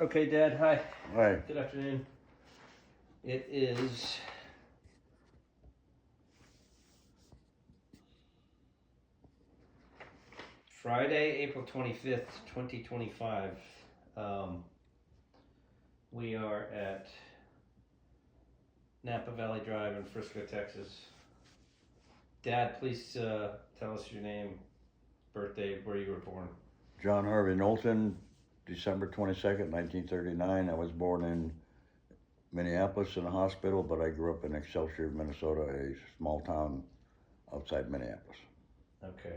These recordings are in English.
Okay, Dad, hi. Hi. Good afternoon. It is Friday, April 25th, 2025. Um, we are at Napa Valley Drive in Frisco, Texas. Dad, please tell us your name, birthday, where you were born. John Harvey Knowlton, December 22nd, 1939. I was born in Minneapolis in a hospital, but I grew up in Excelsior, Minnesota, a small town outside Minneapolis. Okay.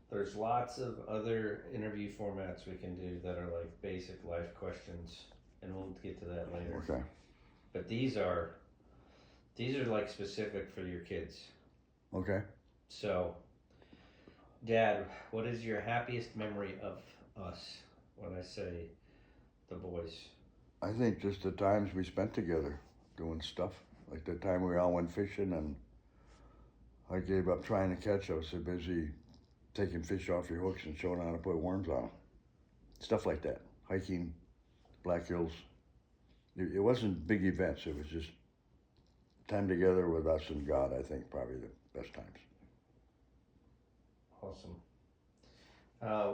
There's lots of other interview formats we can do that are like basic life questions, and we'll get to that later. Okay. But these are like specific for your kids. Okay. So, Dad, what is your happiest memory of us when I say the boys? I think just the times we spent together doing stuff. Like the time we all went fishing and I gave up trying to catch. I was so busy taking fish off your hooks and showing how to put worms on them. Stuff like that. Hiking, Black Hills. It wasn't big events. It was just time together with us and God, I think, probably the best times. Awesome.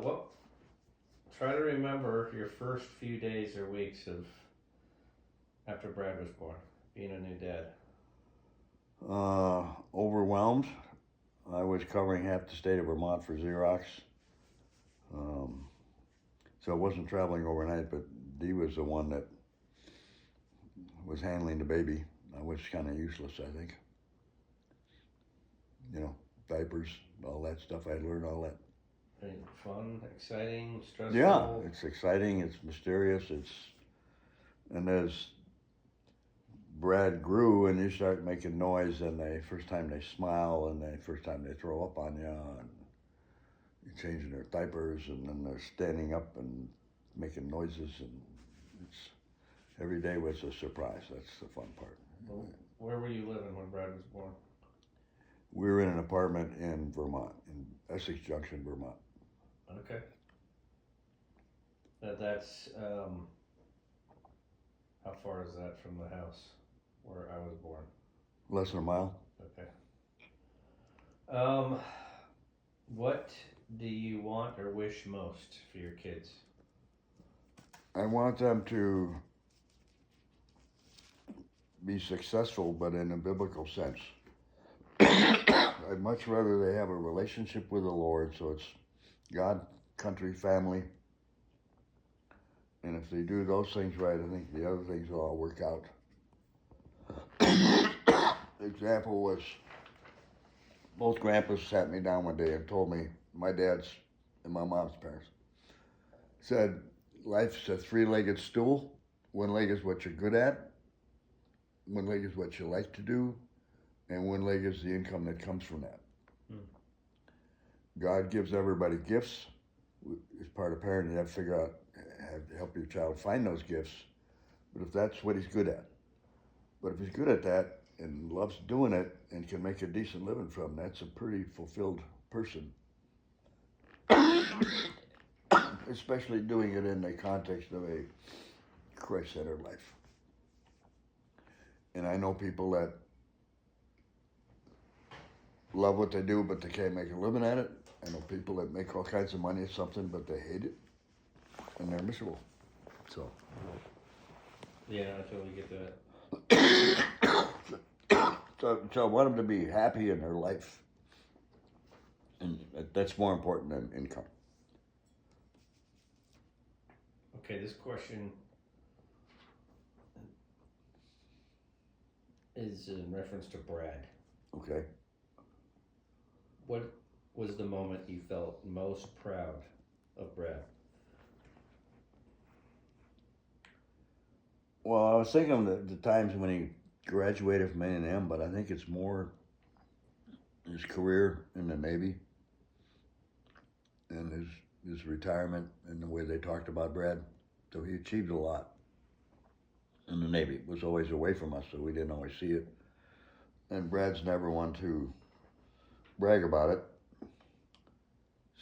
What? Try to remember your first few days or weeks of after Brad was born, being a new dad. Overwhelmed. I was covering half the state of Vermont for Xerox. Um, so I wasn't traveling overnight, but Dee was the one that was handling the baby. I was kind of useless, I think. You know, diapers, all that stuff. I learned all that. Fun, exciting, stressful. Yeah, it's exciting. It's mysterious. And as Brad grew and you start making noise, and the first time they smile, and the first time they throw up on you, and you're changing their diapers, and then they're standing up and making noises, and it's every day was a surprise. That's the fun part. Well, where were you living when Brad was born? We were in an apartment in Vermont, in Essex Junction, Vermont. Okay. That's how far is that from the house where I was born? Less than a mile. Okay. What do you want or wish most for your kids? I want them to be successful, but in a biblical sense. I'd much rather they have a relationship with the Lord, so it's God, country, family. And if they do those things right, I think the other things will all work out. Example was both grandpas sat me down one day and told me, my dad's and my mom's parents, said, life's a three-legged stool. One leg is what you're good at, one leg is what you like to do, and one leg is the income that comes from that. God gives everybody gifts. As part of parenting, you have to figure out, have to help your child find those gifts. But if that's what he's good at, but if he's good at that and loves doing it and can make a decent living from, that's a pretty fulfilled person. Especially doing it in the context of a Christ-centered life. And I know people that love what they do, but they can't make a living at it. I know people that make all kinds of money at something, but they hate it, and they're miserable. So. Yeah, I totally get that. So I want them to be happy in their life, and that's more important than income. Okay, this question is in reference to Brad. Okay. What was the moment you felt most proud of Brad? Well, I was thinking of the times when he graduated from A&M, but I think it's more his career in the Navy and his retirement and the way they talked about Brad. So he achieved a lot in the Navy. It was always away from us, so we didn't always see it. And Brad's never one to brag about it.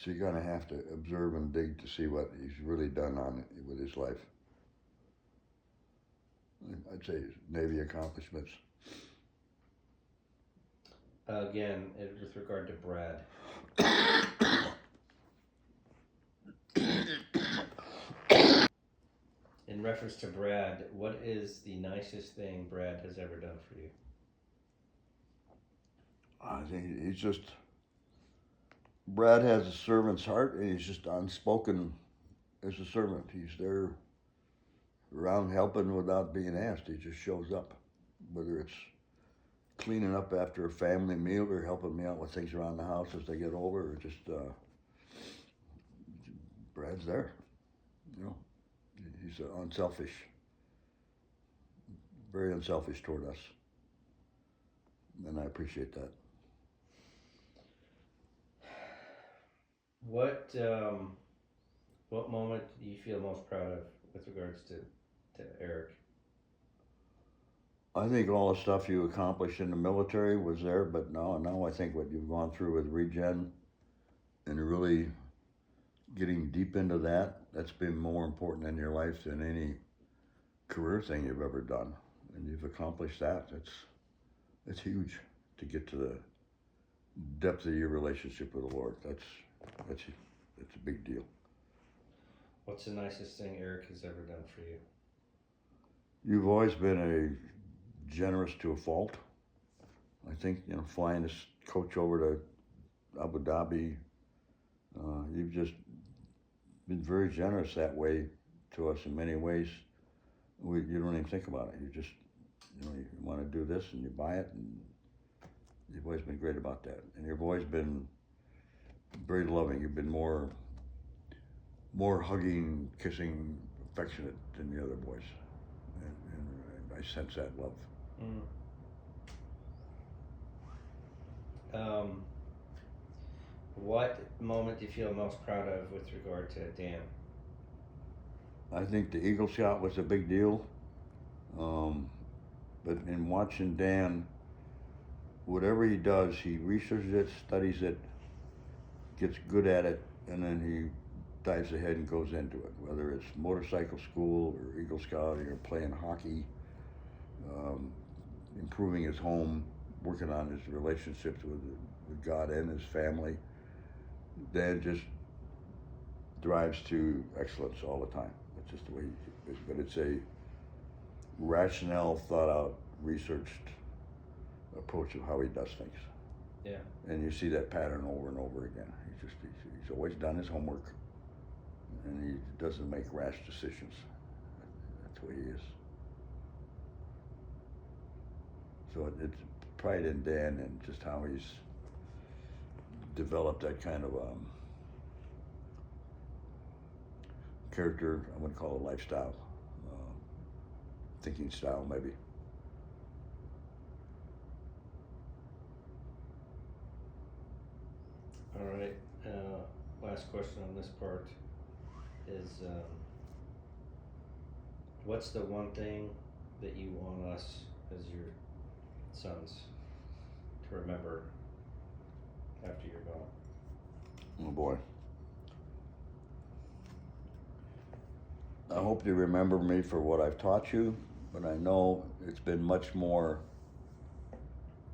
So you're gonna have to observe and dig to see what he's really done on it with his life. I'd say Navy accomplishments. Again, with regard to Brad. In reference to Brad, what is the nicest thing Brad has ever done for you? I think he's just, Brad has a servant's heart, and he's just unspoken as a servant. He's there around helping without being asked. He just shows up, whether it's cleaning up after a family meal or helping me out with things around the house as they get older, or just Brad's there. You know, he's unselfish, very unselfish toward us, and I appreciate that. What moment do you feel most proud of with regards to Eric? I think all the stuff you accomplished in the military was there, but now I think what you've gone through with Regen and really getting deep into that's been more important in your life than any career thing you've ever done. And you've accomplished that. It's huge to get to the depth of your relationship with the Lord. That's a big deal. What's the nicest thing Eric has ever done for you? You've always been a generous to a fault. I think, flying this coach over to Abu Dhabi, you've just been very generous that way to us in many ways. You don't even think about it. You just, you want to do this and you buy it, and you've always been great about that. And you've always been very loving. You've been more hugging, kissing, affectionate than the other boys. And I sense that love. What moment do you feel most proud of with regard to Dan? I think the Eagle Scout was a big deal. But in watching Dan, whatever he does, he researches it, studies it, gets good at it, and then he dives ahead and goes into it. Whether it's motorcycle school or Eagle Scouting or playing hockey, improving his home, working on his relationships with God and his family. Dan just drives to excellence all the time. That's just the way he is. But it's a rationale, thought out, researched approach of how he does things. Yeah. And you see that pattern over and over again. He's always done his homework, and he doesn't make rash decisions. That's the way he is. So it's pride in Dan and just how he's developed that kind of character. I wouldn't call it lifestyle, thinking style maybe. All right. Last question on this part is, what's the one thing that you want us as your sons to remember after you're gone? Oh boy. I hope you remember me for what I've taught you, but I know it's been much more.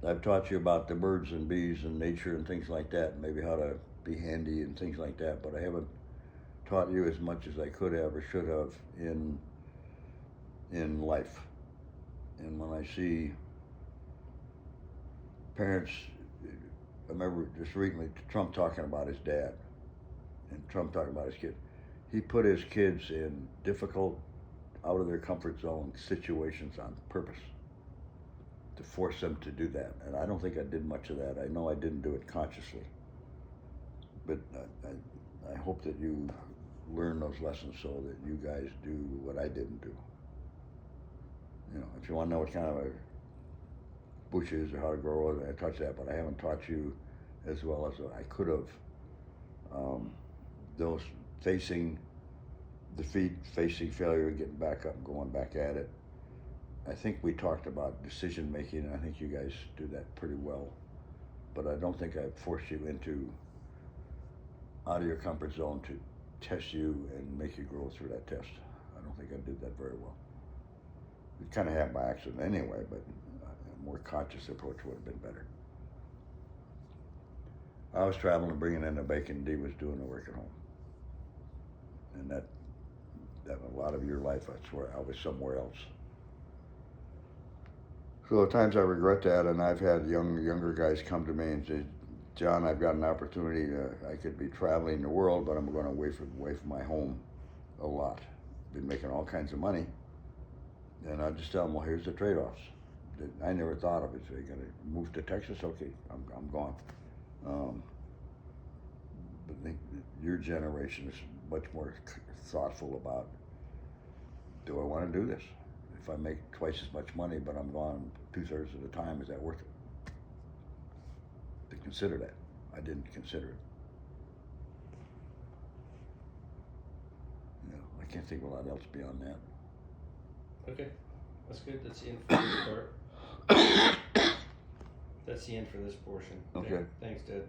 I've taught you about the birds and bees and nature and things like that, maybe how to be handy and things like that, but I haven't taught you as much as I could have or should have in life. And when I see parents, I remember just recently Trump talking about his dad and Trump talking about his kid. He put his kids in difficult, out of their comfort zone situations on purpose to force them to do that. And I don't think I did much of that. I know I didn't do it consciously. But I hope that you learn those lessons so that you guys do what I didn't do. If you want to know what kind of a bush is or how to grow it, I taught that, but I haven't taught you as well as I could have. Those facing defeat, facing failure, getting back up and going back at it. I think we talked about decision making, and I think you guys do that pretty well. But I don't think I forced you into out of your comfort zone to test you and make you grow through that test. I don't think I did that very well. It kind of happened by accident anyway, but a more conscious approach would have been better. I was traveling and bringing in the bacon. Dee was doing the work at home. And that a lot of your life, I swear, I was somewhere else. So at times I regret that, and I've had younger guys come to me and say, John, I've got an opportunity. I could be traveling the world, but I'm going away from my home a lot. Been making all kinds of money. And I just tell them, well, here's the trade-offs. I never thought of it. So you got to move to Texas? Okay, I'm gone. But your generation is much more thoughtful about, do I want to do this? If I make twice as much money, but I'm gone 2/3 of the time, is that worth it? To consider that. I didn't consider it. You know, I can't think of a lot else beyond that. Okay, that's good. That's the end for this part. That's the end for this portion. Okay. Thanks, Ted.